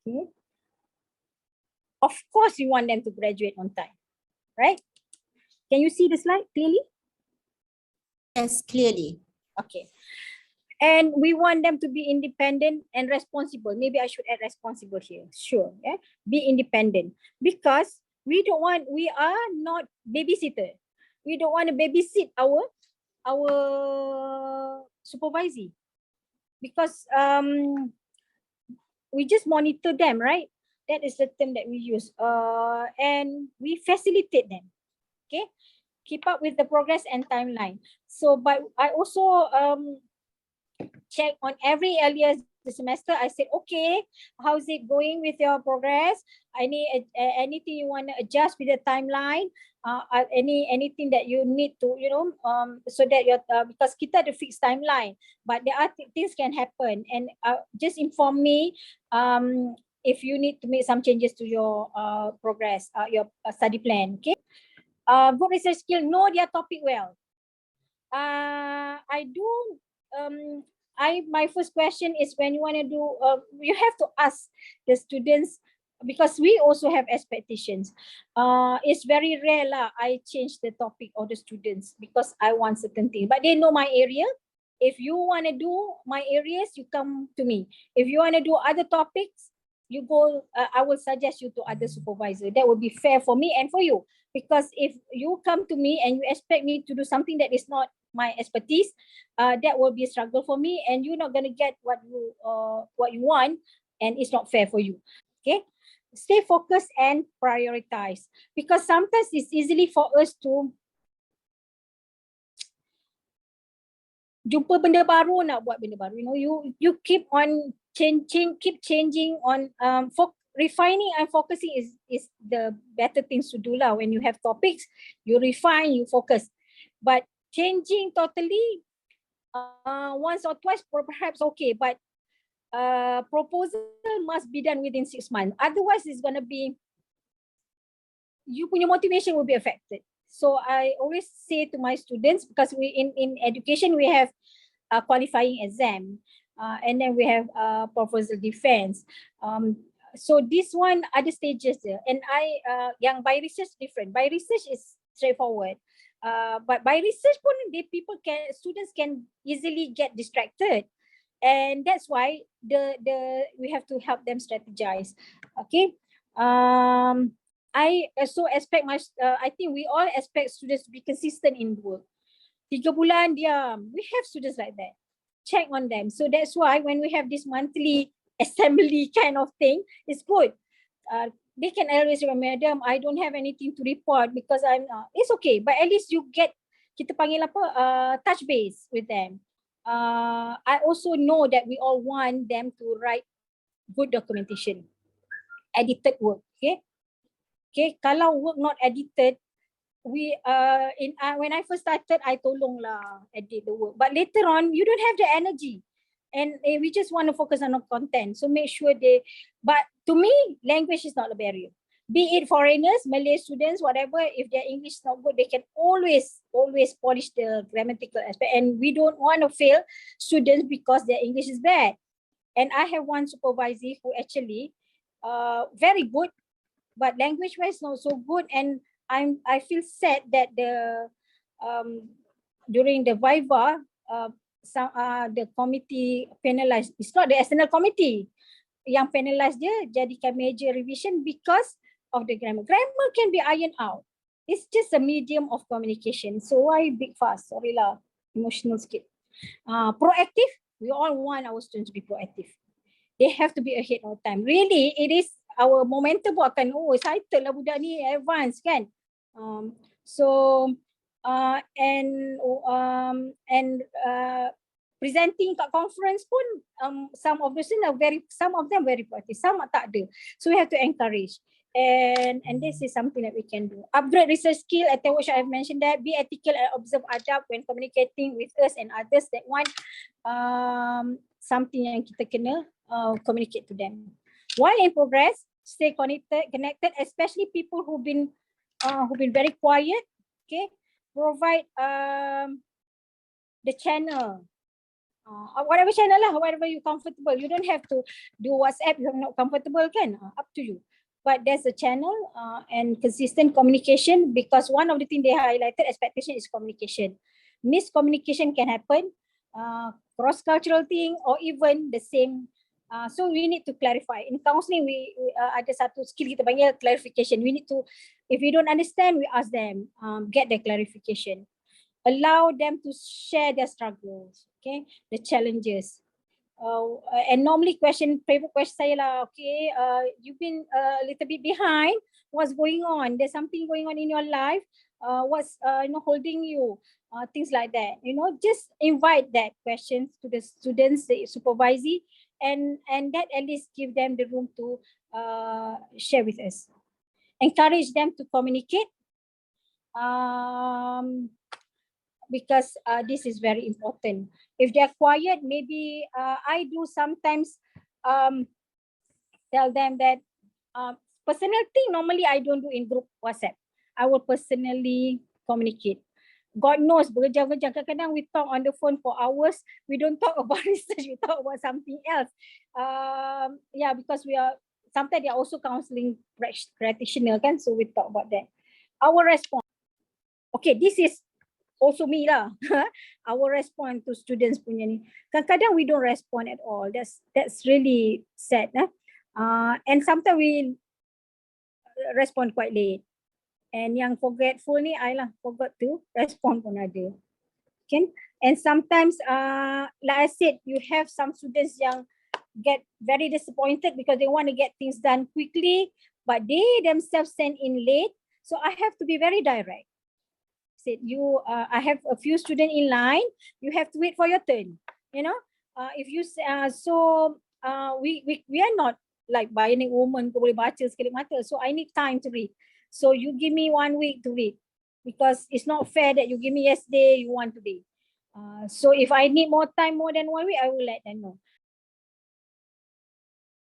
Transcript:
Okay. Of course, we want them to graduate on time, right? Can you see the slide clearly? Yes, clearly. Okay. And we want them to be independent and responsible. Maybe I should add responsible here. Sure. Yeah. Be independent. Because we are not babysitter. We don't want to babysit our supervisor. Because we just monitor them, right? That is the term that we use. And we facilitate them. Okay. Keep up with the progress and timeline. So, but I also check on every earlier the semester. I said, okay, how's it going with your progress? Anything you want to adjust with the timeline? Anything that you need to, so that you're because kita ada fixed timeline, but there are things can happen, and just inform me if you need to make some changes to your progress, your study plan. Okay. Good research skill, know their topic well. My first question is, when you want to do, you have to ask the students, because we also have expectations. It's very rare lah, I change the topic of the students because I want certain thing, but they know my area. If you want to do my areas, you come to me. If you want to do other topics, you go, I will suggest you to other supervisor. That will be fair for me and for you. Because if you come to me and you expect me to do something that is not my expertise, that will be a struggle for me, and you're not going to get what you want, and it's not fair for you. Okay, stay focused and prioritize, because sometimes it's easily for us to jumpa benda baru, nak buat benda baru. You keep on changing on refining and focusing is the better things to do lah. When you have topics, you refine, you focus. But changing totally once or twice perhaps okay, but proposal must be done within 6 months. Otherwise, it's going to be, you punya motivation will be affected. So I always say to my students, because we in education we have a qualifying exam, and then we have proposal defense. So this one other stages there, and yang by research different. By research is straightforward, but by research pun students can easily get distracted, and that's why we have to help them strategize. Okay. I also expect I think we all expect students to be consistent in work. 3 bulan diam. We have students like that. Check on them. So that's why when we have this monthly assembly kind of thing, it's good. They can always say, madam, I don't have anything to report because it's okay. But at least you get, kita panggil apa, touch base with them. I also know that we all want them to write good documentation, edited work. Okay. Okay, kalau work not edited, when I first started, I tolong lah edit the work. But later on, you don't have the energy, and we just want to focus on the content. So make sure but to me, language is not a barrier. Be it foreigners, Malay students, whatever, if their English is not good, they can always polish the grammatical aspect. And we don't want to fail students because their English is bad. And I have one supervisor who actually very good, but language-wise not so good, and I feel sad that during the Viva, the committee penalized. It's not the external committee yang penalized dia jadikan major revision because of the grammar. Grammar can be ironed out. It's just a medium of communication. So why big fuss? Sorry lah, emotional sikit. Proactive. We all want our students to be proactive. They have to be ahead of time. Really, it is our momentum akan, excited lah budak ni, advance kan. Presenting kat conference pun, some of them very proactive, some tak ada. So we have to encourage. And this is something that we can do. Upgrade research skill. I think I have mentioned that. Be ethical and observe adab when communicating with us and others. That one, something yang kita kena communicate to them. While in progress, stay connected, especially people who've been very quiet. Okay, provide the channel Whatever channel lah, whatever you comfortable. You don't have to do WhatsApp, you're not comfortable kan, up to you. But there's a channel and consistent communication, because one of the things they highlighted, expectation is communication. Miscommunication can happen, cross-cultural thing, or even the same. So we need to clarify. In counselling, we ada satu skill kita panggil clarification. We need to, if we don't understand, we ask them, get the clarification. Allow them to share their struggles, okay, the challenges. And normally favorite question saya lah, okay, you've been a little bit behind, what's going on? There's something going on in your life, what's holding you, things like that. Just invite that questions to the students, the supervisee, and that at least give them the room to share with us. Encourage them to communicate, because this is very important. If they're quiet, maybe I do sometimes tell them that personal thing, normally I don't do in group WhatsApp. I will personally communicate. God knows, berjam-jam, kadang-kadang we talk on the phone for hours. We don't talk about research, we talk about something else. Yeah, because sometimes they are also counseling practitioner kan, so we talk about that. Our response. Okay, this is also me lah. Our response to students punya ni. Kadang-kadang we don't respond at all. That's really sad. And sometimes we respond quite late. And yang forgetful ni, I lah forgot to respond pun ada. Okay. And sometimes, like I said, you have some students yang get very disappointed because they want to get things done quickly, but they themselves send in late. So I have to be very direct. Said I have a few students in line, you have to wait for your turn. If you we are not like bionic woman who boleh baca sekali mata, so I need time to read. So you give me 1 week to read, because it's not fair that you give me yesterday, you want today. So if I need more time, more than 1 week, I will let them know.